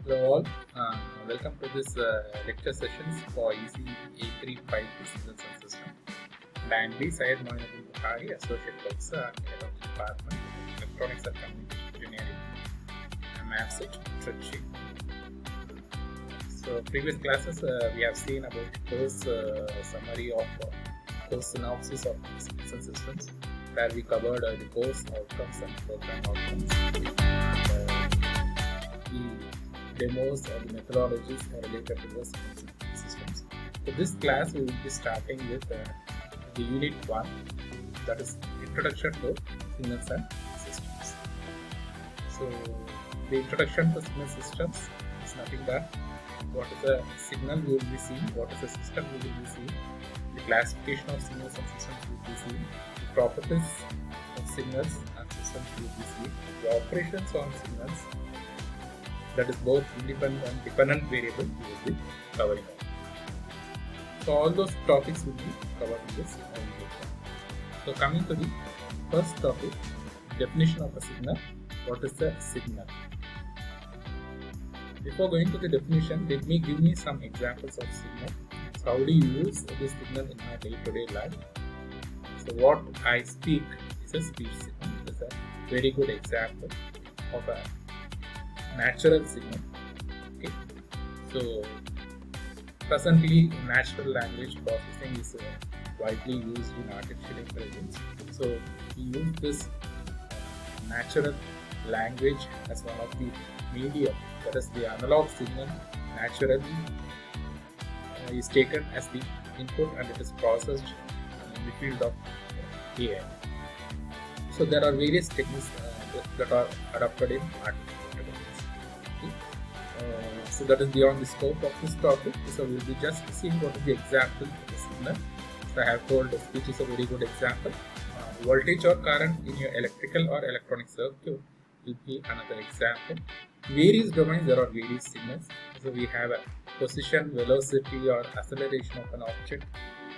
Hello all, welcome to this lecture sessions for EC 835 Signals and System. And I am B. Syed Moinabul Bukhari, Associate Professor and Head of the Department of Electronics and Communication Engineering, MAPSIT, Trichy. So, previous classes we have seen about course summary of course synopsis of Signals and Systems, where we covered the course outcomes and program outcomes. The demos and the methodologies related to the systems. So this class we will be starting with the unit 1, that is Introduction to Signals and Systems. So the introduction to signal systems is nothing but what is a signal we will be seeing, what is a system we will be seeing, the classification of signals and systems we will be seeing, the properties of signals and systems we will be seeing, the operations on signals, that is both independent and dependent variable we will be covering. So all those topics will be covered in this video. So coming to the first topic, definition of a signal. What is a signal? Before going to the definition, let me give me some examples of signal. So how do you use this signal in our day-to-day life? So what I speak is a speech signal. It's a very good example of a natural signal. Okay, so presently natural language processing is widely used in artificial intelligence. So we use this natural language as one of the medium, that is the analog signal naturally is taken as the input and it is processed in the field of AI. So there are various techniques that are adopted in artificial intelligence. So that is beyond the scope of this topic. So we will be just seeing what is the example of the signal. So I have told which is a very good example. Voltage or current in your electrical or electronic circuit will be another example. Various domains there are various signals. So we have a position, velocity or acceleration of an object,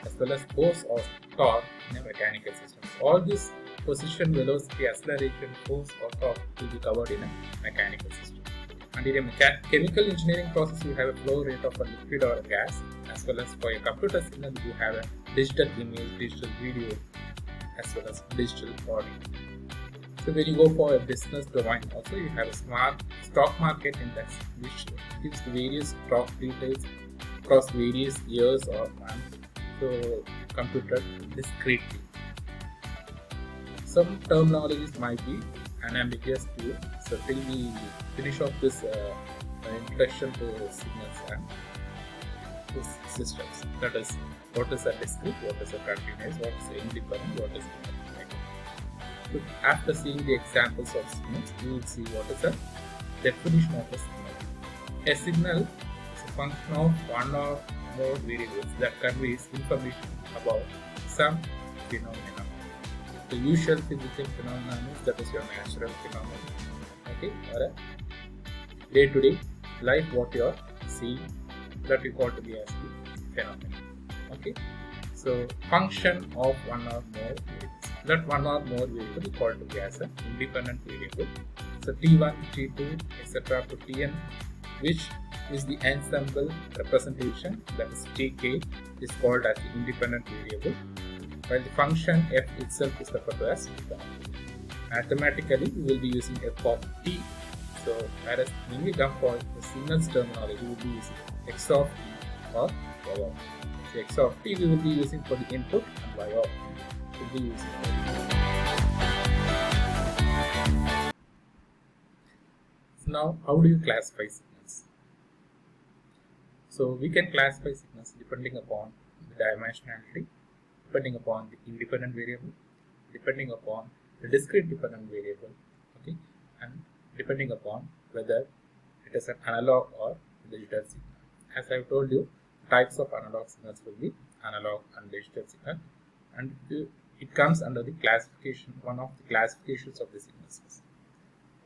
as well as force or torque in a mechanical system. So all these position, velocity, acceleration, force or torque will be covered in a mechanical system. And in a chemical engineering process, you have a flow rate of a liquid or a gas, as well as for a computer signal, you have a digital image, digital video, as well as digital audio. So when you go for a business domain, also you have a smart stock market index, which gives the various stock details across various years or months, so computed discretely. Some terminologies might be unambiguous to you. So till we finish off this introduction to signals and systems, that is what is a discrete, what is a continuous, what is independent, what is independent. So after seeing the examples of signals, we will see what is a definition of a signal. A signal is a function of one or more variables that conveys information about some phenomenon. The usual physical phenomenon is that is your natural phenomenon, okay, or a day-to-day life what you are seeing, that we call to be as the phenomenon. Okay, so function of one or more variables. That one or more variable is called to be as an independent variable. So T1, T2, etc. to Tn, which is the ensemble representation, that is Tk, is called as the independent variable, while the function f itself is referred to as dependent. Mathematically, we will be using f of t. So whereas when we come for the signals terminology, we will be using x of t or y of t. So x of t we will be using for the input and y of t will be using for the output. So now, how do you classify signals? So we can classify signals depending upon the dimensionality, depending upon the independent variable, depending upon the discrete dependent variable, okay, and depending upon whether it is an analog or digital signal. As I have told you, types of analog signals will be analog and digital signal, and it comes under the classification, one of the classifications of the signals.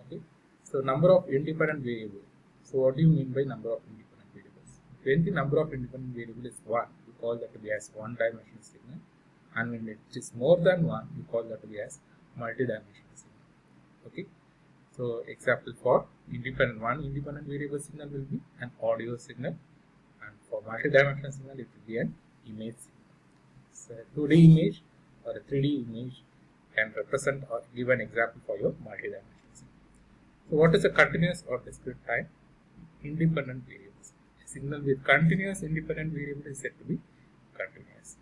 Okay, so number of independent variables. So what do you mean by number of independent variables? When the number of independent variables is 1, we call that to be as one-dimensional signal, and when it is more than 1, we call that to be as multi-dimensional signal. Okay, So example for independent variable signal will be an audio signal, and for multidimensional signal it will be an image signal. So a 2D image or a 3D image can represent or give an example for your multidimensional signal. So what is a continuous or discrete time independent variables? A signal with continuous independent variable is said to be continuous.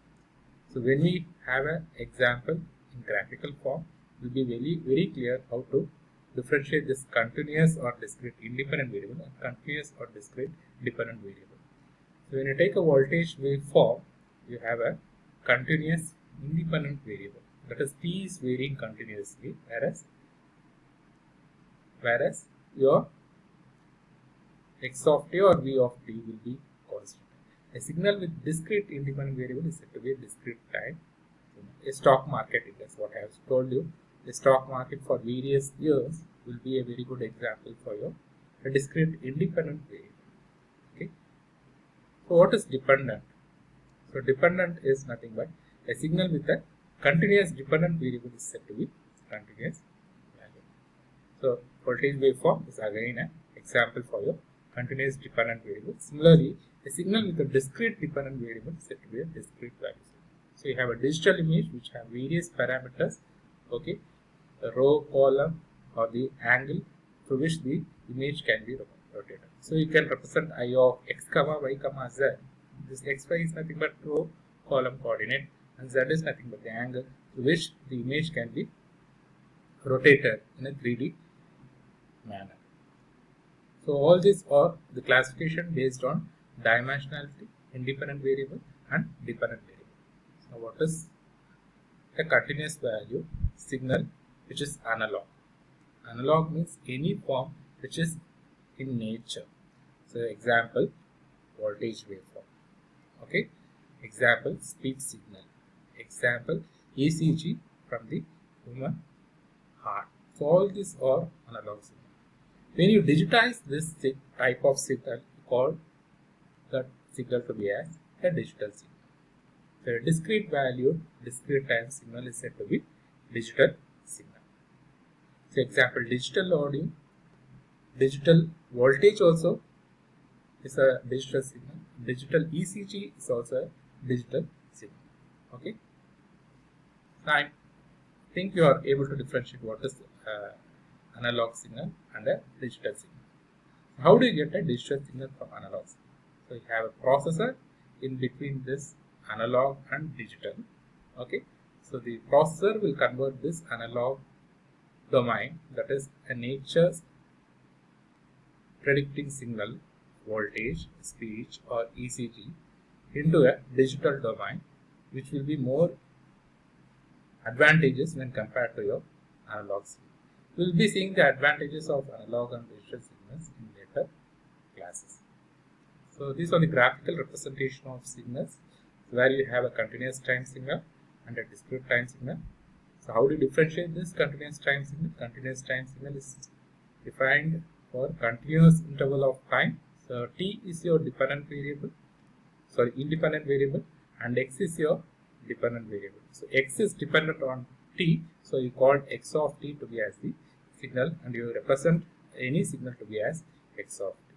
So when we have an example in graphical form, it will be very clear how to differentiate this continuous or discrete independent variable and continuous or discrete dependent variable. So when you take a voltage waveform, you have a continuous independent variable, that is P is varying continuously, whereas your x of t or v of t will be constant. A signal with discrete independent variable is said to be a discrete time. A stock market index, what I have told you, the stock market for various years will be a very good example for your a discrete independent variable. Okay. So what is dependent? So dependent is nothing but a signal with a continuous dependent variable is said to be continuous value. So voltage waveform is again an example for your continuous dependent variable. Similarly, a signal with a discrete dependent variable is said to be a discrete value. So you have a digital image which have various parameters, okay, the row, column, or the angle through which the image can be rotated. So you can represent I of x comma y comma z. This xy is nothing but row, column coordinate, and z is nothing but the angle through which the image can be rotated in a 3D manner. So all these are the classification based on dimensionality, independent variable, and dependent variable. So what is a continuous value signal which is analog? Analog means any form which is in nature. So example, voltage waveform. Okay. Example, speech signal. Example, ECG from the human heart. So all these are analog signal. When you digitize this type of signal, you call that signal to be as a digital signal. So a discrete value, discrete time signal is said to be digital signal. So example, digital audio, digital voltage also is a digital signal. Digital ECG is also a digital signal. Okay. So I think you are able to differentiate what is analog signal and a digital signal. How do you get a digital signal from analog signal? So you have a processor in between this analog and digital. Okay. So the processor will convert this analog domain, that is a nature's predicting signal, voltage, speech, or ECG, into a digital domain, which will be more advantageous when compared to your analog signal. We will be seeing the advantages of analog and digital signals in later classes. So these are the graphical representation of signals, where you have a continuous time signal and a discrete time signal. So how do you differentiate this continuous time signal? Continuous time signal is defined for continuous interval of time. So t is your independent variable, and x is your dependent variable. So x is dependent on t, so you call x of t to be as the signal, and you represent any signal to be as x of t.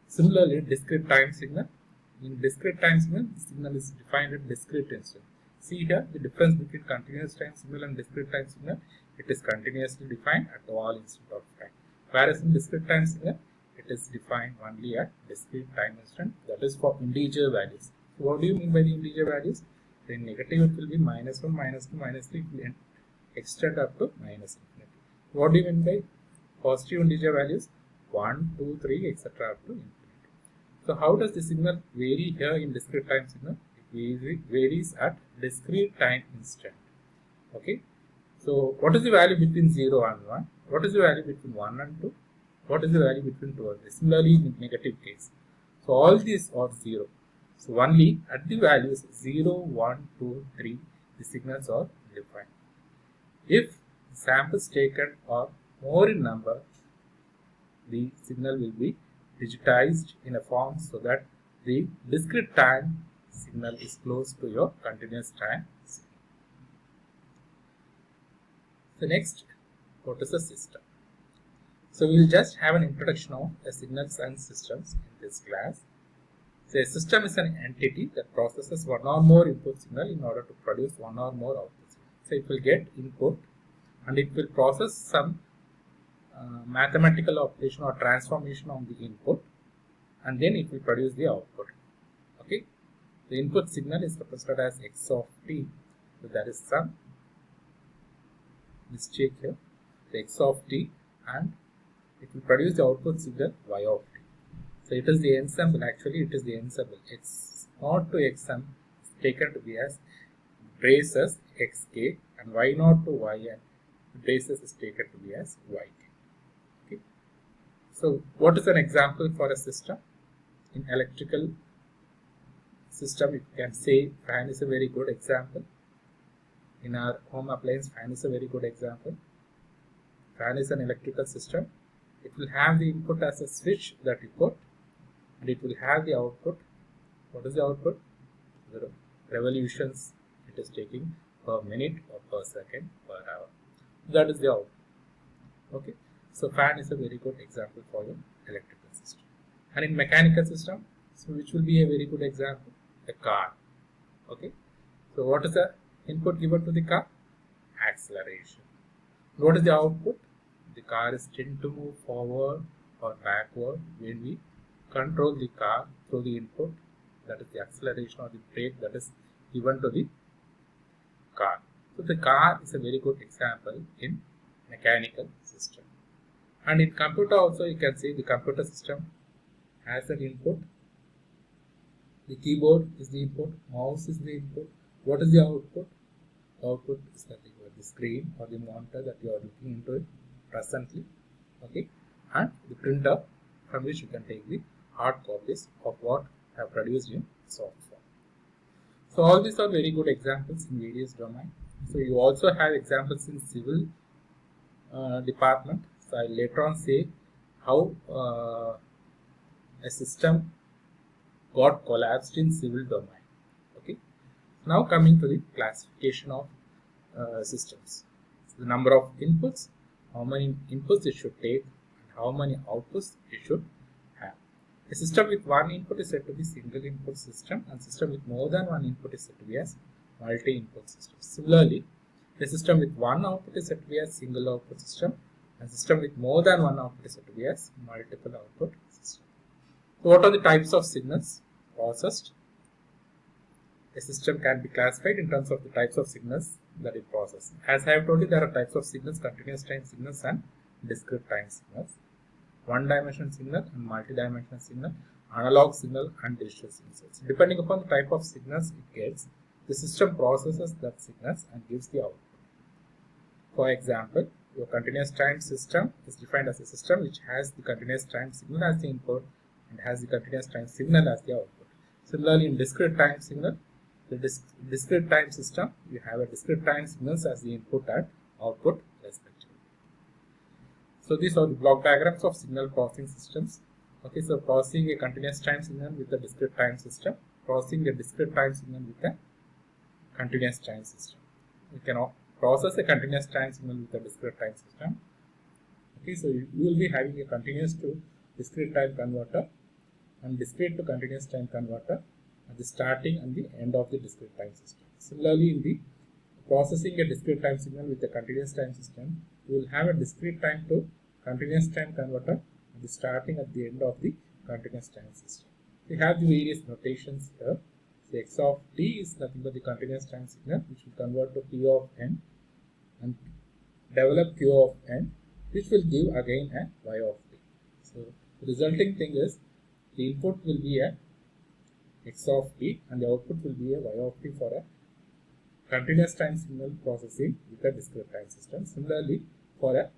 Similarly, discrete time signal. In discrete time signal, the signal is defined at discrete instant. See here the difference between continuous time signal and discrete time signal. It is continuously defined at all instant of time. Whereas in discrete time signal, it is defined only at discrete time instant, that is for integer values. So what do you mean by the integer values? In negative it will be -1, -2, -3, it will extend up to -infinity. What do you mean by positive integer values? 1, 2, 3, etc. up to infinity. So how does the signal vary here in discrete time signal? It varies at discrete time instant. Okay. So what is the value between 0 and 1? What is the value between 1 and 2? What is the value between 2 and 3? Similarly in negative case. So all these are 0. So only at the values 0, 1, 2, 3, the signals are defined. If samples taken are more in number, the signal will be digitized in a form so that the discrete time signal is close to your continuous time signal. So next, what is a system? So we will just have an introduction of a signals and systems in this class. So a system is an entity that processes one or more input signal in order to produce one or more output signal. So it will get input and it will process some mathematical operation or transformation on the input, and then it will produce the output. Okay, the input signal is represented as x of t. So that is some mistake here. The x of t, and it will produce the output signal y of t. So it is the ensemble. Actually, it is the ensemble. X naught to xm is taken to be as braces xk, and y naught to yn braces is taken to be as yk. Okay. So what is an example for a system? In electrical system, you can say fan is a very good example. In our home appliance, fan is a very good example. Fan is an electrical system. It will have the input as a switch that you put, and it will have the output. What is the output? The revolutions it is taking per minute or per second per hour. That is the output. Okay. So fan is a very good example for your electrical system. And in mechanical system, so which will be a very good example? A car. Okay. So what is the input given to the car? Acceleration. What is the output? The car is tend to move forward or backward when we control the car through the input, that is the acceleration or the brake that is given to the car. So the car is a very good example in mechanical system. And in computer also, you can see the computer system has an input. The keyboard is the input, mouse is the input. What is the output? Output is nothing but the screen or the monitor that you are looking into it presently. Okay, and the printer from which you can take the hard copies of what I have produced in soft form. So all these are very good examples in various domains. So you also have examples in civil department. So I will later on say how a system got collapsed in civil domain. Okay. Now coming to the classification of systems. So the number of inputs, how many inputs it should take, and how many outputs it should have. A system with one input is said to be single input system, and system with more than one input is said to be as multi-input system. Similarly, a system with one output is said to be as single output system, and system with more than one output is said to be as multiple output system. So what are the types of signals processed? A system can be classified in terms of the types of signals that it processes. As I have told you, there are types of signals: continuous time signals and discrete time signals, one-dimensional signal and multi-dimensional signal, analog signal and digital signals. Depending upon the type of signals it gets, the system processes that signals and gives the output. For example, your continuous time system is defined as a system which has the continuous time signal as the input and has the continuous time signal as the output. Similarly, in discrete time signal, the discrete time system, you have a discrete time signals as the input and output respectively. So these are the block diagrams of signal processing systems. Okay, so processing a continuous time signal with a discrete time system, processing a discrete time signal with a continuous time system. You can process a continuous time signal with a discrete time system. Okay, so you will be having a continuous to discrete time converter and discrete to continuous time converter at the starting and the end of the discrete time system. Similarly, in the processing a discrete time signal with a continuous time system, you will have a discrete time to continuous time converter at the starting and the end of the continuous time system. We have the various notations here. So x of t is nothing but the continuous time signal, which will convert to p of n and develop q of n, which will give again a y of t. So the resulting thing is the input will be a x of t and the output will be a y of t for a continuous time signal processing with a discrete time system. Similarly, for a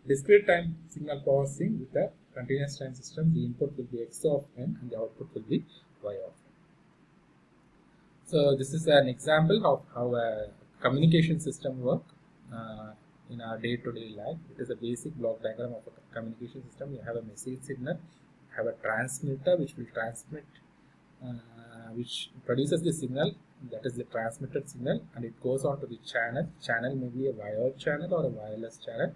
discrete time signal processing with a continuous time system, the input will be x of n and the output will be y of n. So this is an example of how a communication system works in our day-to-day life. It is a basic block diagram of a communication system. You have a message signal, you have a transmitter which will transmit, which produces the signal, that is the transmitted signal, and it goes on to the channel. Channel may be a wired channel or a wireless channel.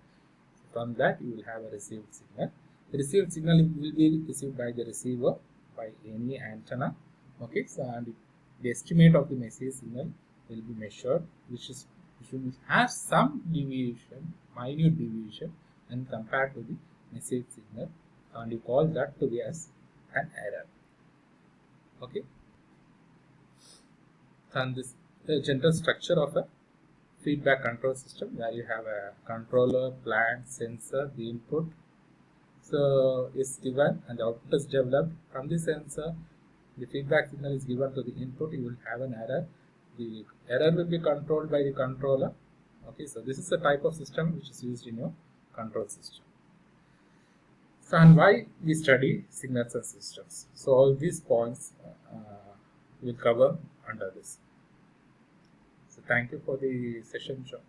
from that you will have a received signal. The received signal will be received by the receiver by any antenna. Okay, so and the estimate of the message signal will be measured, which will have some deviation, minute deviation, and compared to the message signal, and you call that to be as an error. Okay, and this the general structure of a feedback control system, where you have a controller, plant, sensor, the input so is given and the output is developed from the sensor. The feedback signal is given to the input. You will have an error. The error will be controlled by the controller. Okay, so this is the type of system which is used in your control system. So, and why we study signals and systems? So all these points will cover under this. So thank you for the session, John.